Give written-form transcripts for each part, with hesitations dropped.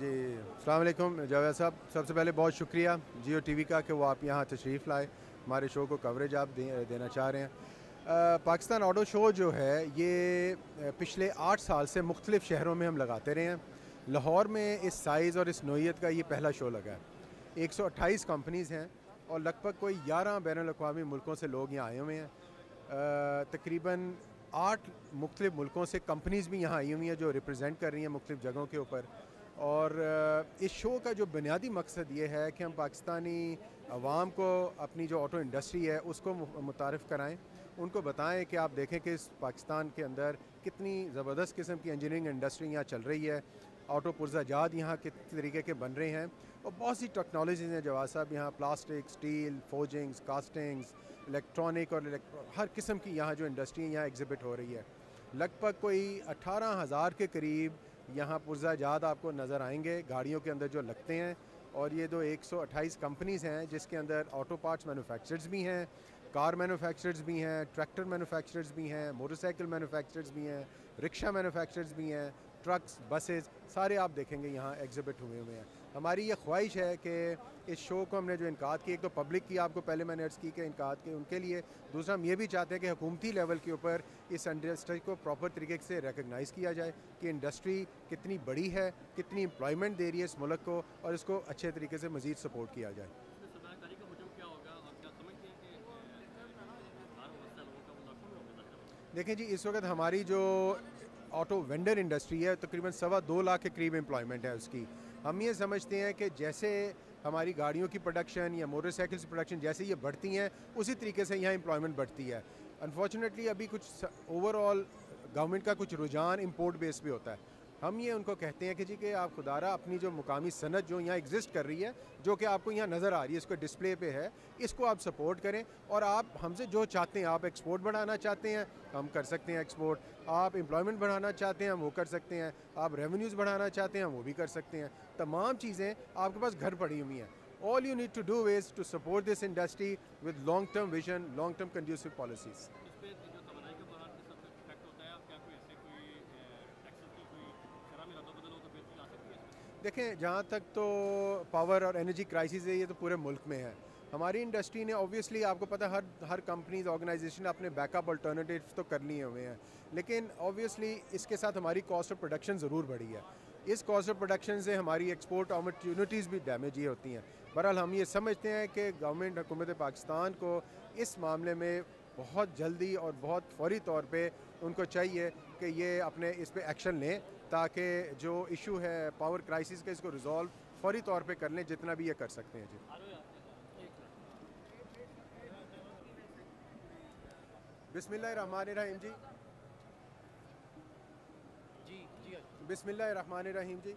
जी, अस्सलाम वालेकुम जावेद साहब। सबसे पहले बहुत शुक्रिया जियो टीवी का कि वो आप यहाँ तशरीफ़ लाए, हमारे शो को कवरेज आप देना चाह रहे हैं। पाकिस्तान ऑटो शो जो है ये पिछले 8 साल से मुख्तलिफ़ शहरों में हम लगाते रहे हैं। लाहौर में इस साइज़ और इस नोयत का ये पहला शो लगा है। 128 कंपनीज़ हैं और लगभग कोई 11 बैनुल-अक़वामी मुल्कों से लोग यहाँ आए हुए हैं। तकरीबन 8 मुख्तलिफ़ मुल्कों से कंपनीज़ भी यहाँ आई हुई हैं जो रिप्रेजेंट कर रही हैं मुख्तलिफ़ जगहों के ऊपर। और इस शो का जो बुनियादी मकसद ये है कि हम पाकिस्तानी अवाम को अपनी जो ऑटो इंडस्ट्री है उसको मुतारिफ़ कराएँ, उनको बताएं कि आप देखें कि इस पाकिस्तान के अंदर कितनी ज़बरदस्त किस्म की इंजीनियरिंग इंडस्ट्री यहाँ चल रही है। ऑटो पुर्ज़ाजात यहाँ किस तरीके के बन रहे हैं और बहुत सी टेक्नोलॉजीज़ हैं जवाद साहब। यहाँ plastic, steel, forgings, castings, electronic और हर किस्म की यहाँ जो इंडस्ट्री यहाँ एग्जिबिट हो रही है। लगभग कोई 18,000 के करीब यहाँ पुर्ज़ाजात आपको नज़र आएंगे गाड़ियों के अंदर जो लगते हैं। और ये 128 कंपनीज़ हैं जिसके अंदर ऑटो पार्ट्स मैन्युफैक्चरर्स भी हैं, कार मैन्युफैक्चरर्स भी हैं, ट्रैक्टर मैन्युफैक्चरर्स भी हैं, मोटरसाइकिल मैन्युफैक्चरर्स भी हैं, रिक्शा मैन्युफैक्चरर्स भी हैं, ट्रक्स, बसेस सारे आप देखेंगे यहाँ एग्जिबिट हुए हुए हैं। हमारी ये ख्वाहिश है कि इस शो को हमने जो इनकाद की, एक तो पब्लिक की आपको पहले मैंने अर्ज़ की कि इनकाद के उनके लिए, दूसरा हम ये भी चाहते हैं कि हुकूमती लेवल के ऊपर इस इंडस्ट्री को प्रॉपर तरीके से रिकगनाइज़ किया जाए कि इंडस्ट्री कितनी बड़ी है, कितनी एम्प्लॉयमेंट दे रही है इस मुल्क को, और इसको अच्छे तरीके से मज़ीद सपोर्ट किया जाए। देखें जी, इस वक्त हमारी जो ऑटो वेंडर इंडस्ट्री है तकरीबन 2.25 लाख के करीब एम्प्लॉयमेंट है उसकी। हम ये समझते हैं कि जैसे हमारी गाड़ियों की प्रोडक्शन या मोटरसाइकिल्स की प्रोडक्शन जैसे ये बढ़ती हैं उसी तरीके से यहाँ एम्प्लॉयमेंट बढ़ती है। अनफॉर्चुनेटली अभी कुछ ओवरऑल गवर्नमेंट का कुछ रुझान इंपोर्ट बेस पे होता है। हम ये उनको कहते हैं कि जी कि आप खुदारा अपनी जो मुकामी सनत जो यहाँ एग्जिस्ट कर रही है, जो कि आपको यहाँ नज़र आ रही है, इसको डिस्प्ले पे है, इसको आप सपोर्ट करें। और आप हमसे जो चाहते हैं, आप एक्सपोर्ट बढ़ाना चाहते हैं हम कर सकते हैं एक्सपोर्ट, आप एम्प्लॉयमेंट बढ़ाना चाहते हैं हम वो कर सकते हैं, आप रेवेन्यूज़ बढ़ाना चाहते हैं हम वो भी कर सकते हैं। तमाम चीज़ें आपके पास घर पड़ी हुई हैं। All you need to do is to support this industry with long term vision, long term conducive policies. देखें, जहाँ तक तो पावर और एनर्जी क्राइसिस है ये तो पूरे मुल्क में है। हमारी इंडस्ट्री ने ऑब्वियसली आपको पता है हर कंपनीज ऑर्गेनाइजेशन अपने बैकअप अल्टरनेटिव्स तो कर लिए हुए हैं, लेकिन ऑब्वियसली इसके साथ हमारी कॉस्ट ऑफ प्रोडक्शन ज़रूर बढ़ी है। इस कॉस्ट ऑफ प्रोडक्शन से हमारी एक्सपोर्ट अपॉर्चुनिटीज़ भी डैमेज ही होती हैं। बहरहाल हम ये समझते हैं कि गवर्नमेंट हुकूमत पाकिस्तान को इस मामले में बहुत जल्दी और बहुत फौरी तौर पे उनको चाहिए कि ये अपने इस पे एक्शन लें ताकि जो इशू है पावर क्राइसिस का इसको रिजॉल्व फौरी तौर पे कर लें जितना भी ये कर सकते हैं। जी, बिस्मिल्लाहिर्रहमानिर्रहीम जी। बिस्मिल्लाहिर्रहमानिर्रहीम जी।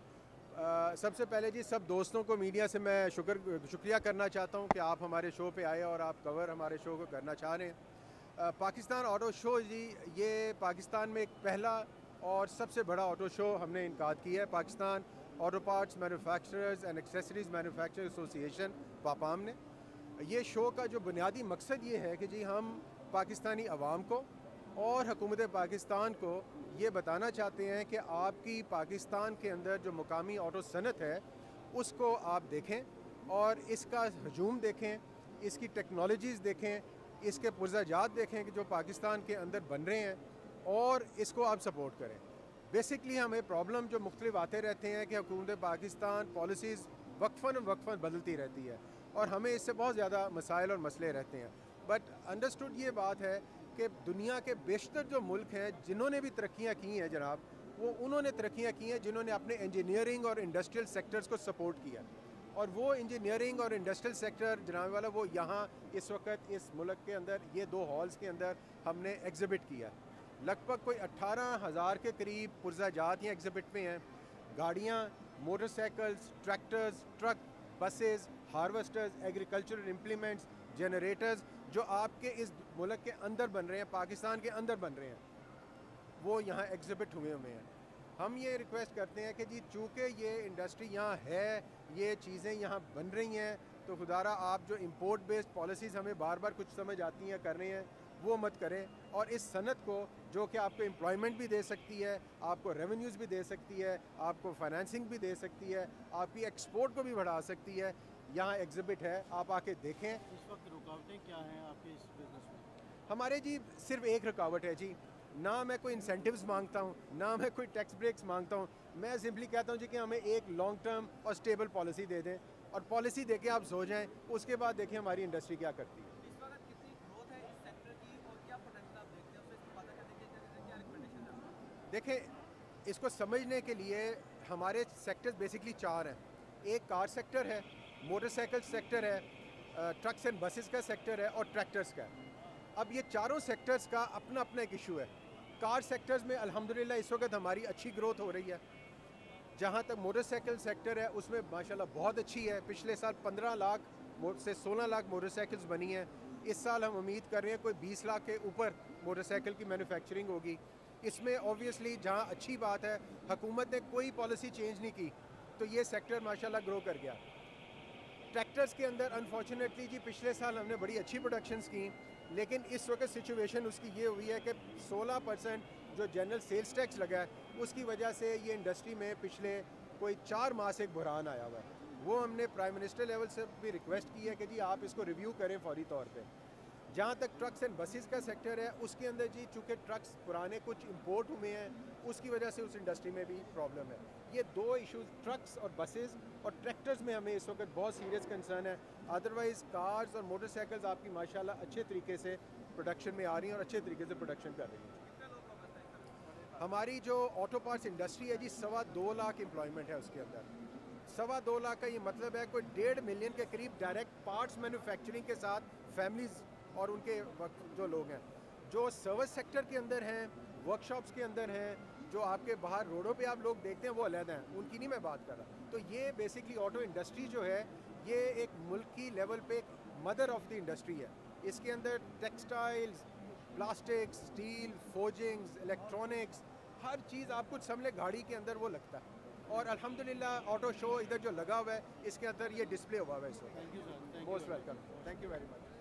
सबसे पहले जी सब दोस्तों को मीडिया से मैं शुक्रिया करना चाहता हूँ कि आप हमारे शो पे आए और आप कवर हमारे शो को करना चाह रहे हैं। पाकिस्तान ऑटो शो जी, ये पाकिस्तान में एक पहला और सबसे बड़ा ऑटो शो हमने इनकाद किया है। Pakistan auto parts manufacturers and accessories manufacturers association PAAPAM ने ये शो का जो बुनियादी मकसद ये है कि जी हम पाकिस्तानी अवाम को और हुकूमत पाकिस्तान को ये बताना चाहते हैं कि आपकी पाकिस्तान के अंदर जो मुकामी ऑटो सनत है उसको आप देखें और इसका हजूम देखें, इसकी टेक्नोलॉजीज़ देखें, इसके पुर्ज़ाजात देखें कि जो पाकिस्तान के अंदर बन रहे हैं और इसको आप सपोर्ट करें। बेसिकली हमें प्रॉब्लम जो मुख्तलिफ आते रहते हैं कि हुकूमत पाकिस्तान पॉलिसीज़ वक्फ़न बदलती रहती है और हमें इससे बहुत ज़्यादा मसाइल और मसले रहते हैं। बट अंडरस्टूड ये बात है कि दुनिया के बेशतर जो मुल्क हैं जिन्होंने भी तरक्कियाँ की हैं जनाब, वो उन्होंने तरक्कियाँ की हैं जिन्होंने अपने इंजीनियरिंग और इंडस्ट्रियल सेक्टर्स को सपोर्ट किया। और वो इंजीनियरिंग और इंडस्ट्रियल सेक्टर जनाब वाला वो यहाँ इस वक्त इस मुल्क के अंदर ये 2 हॉल्स के अंदर हमने एग्जिबिट किया। लगभग कोई 18,000 के करीब पुर्ज़ाजात यहाँ एग्जिबिट में हैं। गाड़ियाँ, motorcycles, tractors, truck, buses, harvesters, agricultural implements, generators जो आपके इस मुल्क के अंदर बन रहे हैं, पाकिस्तान के अंदर बन रहे हैं, वो यहाँ एग्जिबिट हुए हुए हैं। हम ये रिक्वेस्ट करते हैं कि जी चूँकि ये इंडस्ट्री यहाँ है, ये चीज़ें यहाँ बन रही हैं, तो खुदारा आप जो इंपोर्ट बेस्ड पॉलिसीज़ हमें बार बार कुछ समझ आती हैं कर रहे हैं, वो मत करें। और इस सनत को जो कि आपको एम्प्लॉयमेंट भी दे सकती है, आपको रेवेन्यूज़ भी दे सकती है, आपको फाइनेंसिंग भी दे सकती है, आपकी एक्सपोर्ट को भी बढ़ा सकती है, यहाँ एग्जिबिट है, आप आके देखें। इस वक्त रुकावटें क्या हैं आपके इस बिजनेस में? हमारे जी सिर्फ एक रुकावट है जी, ना मैं कोई इंसेंटिव्स मांगता हूँ, ना मैं कोई टैक्स ब्रेक्स मांगता हूँ। मैं सिंपली कहता हूँ जी कि हमें एक लॉन्ग टर्म और स्टेबल पॉलिसी दे दें, और पॉलिसी देके आप सो जाएं, उसके बाद देखें हमारी इंडस्ट्री क्या करती है। इस वक्त कितनी ग्रोथ है इस सेक्टर की और क्या पोटेंशियल आप देखते हैं, उससे इस्तेमाल करने के लिए क्या रिकमेंडेशन है आपकी? देखें, इसको समझने के लिए हमारे सेक्टर्स बेसिकली 4 हैं। एक कार सेक्टर है, मोटरसाइकिल सेक्टर है, ट्रक्स एंड बसेस का सेक्टर है, और ट्रैक्टर्स का है। अब ये चारों सेक्टर्स का अपना अपना एक इशू है। कार सेक्टर्स में अल्हम्दुलिल्लाह इस वक्त हमारी अच्छी ग्रोथ हो रही है। जहाँ तक मोटरसाइकिल सेक्टर है उसमें माशाल्लाह बहुत अच्छी है। पिछले साल 15 लाख से 16 लाख मोटरसाइकिल्स बनी हैं। इस साल हम उम्मीद कर रहे हैं कोई 20 लाख के ऊपर मोटरसाइकिल की मैन्युफैक्चरिंग होगी। इसमें ऑब्वियसली जहाँ अच्छी बात है, हुकूमत ने कोई पॉलिसी चेंज नहीं की, तो ये सेक्टर माशाल्लाह ग्रो कर गया। ट्रैक्टर्स के अंदर अनफॉर्चुनेटली जी पिछले साल हमने बड़ी अच्छी प्रोडक्शंस की, लेकिन इस वक्त सिचुएशन उसकी ये हुई है कि 16% जो जनरल सेल्स टैक्स लगा है, उसकी वजह से ये इंडस्ट्री में पिछले कोई 4 माह से एक बुरहान आया हुआ है। वो हमने प्राइम मिनिस्टर लेवल से भी रिक्वेस्ट की है कि जी आप इसको रिव्यू करें फौरी तौर पे। जहाँ तक ट्रक्स एंड बसेस का सेक्टर है, उसके अंदर जी चूँकि ट्रक्स पुराने कुछ इंपोर्ट हुए हैं, उसकी वजह से उस इंडस्ट्री में भी प्रॉब्लम है। ये 2 इश्यूज, ट्रक्स और बसेस और ट्रैक्टर्स में हमें इस वक्त बहुत सीरियस कंसर्न है। अदरवाइज़ कार्स और मोटरसाइकिल्स आपकी माशाल्लाह अच्छे तरीके से प्रोडक्शन में आ रही हैं और अच्छे तरीके से प्रोडक्शन कर रही हैं। हमारी जो ऑटो पार्ट्स इंडस्ट्री है जी 2.25 लाख एम्प्लॉयमेंट है उसके अंदर। 2.25 लाख का ये मतलब है कोई 1.5 मिलियन के करीब डायरेक्ट पार्ट्स मैन्युफैक्चरिंग के साथ फैमिलीज़ और उनके जो लोग हैं, जो सर्विस सेक्टर के अंदर हैं, वर्कशॉप्स के अंदर हैं, जो आपके बाहर रोडों पे आप लोग देखते हैं वो अलग हैं, उनकी नहीं मैं बात कर रहा। तो ये बेसिकली ऑटो इंडस्ट्री जो है ये एक मुल्क की लेवल पे एक मदर ऑफ द इंडस्ट्री है। इसके अंदर textiles, plastic, steel, forgings, electronics, हर चीज़ आप कुछ समझ लें गाड़ी के अंदर वो लगता है। और अल्हम्दुलिल्लाह ऑटो शो इधर जो लगा हुआ है इसके अंदर ये डिस्प्ले हुआ हुआ है इस वक्त। Thank you sir, most welcome, thank you very much.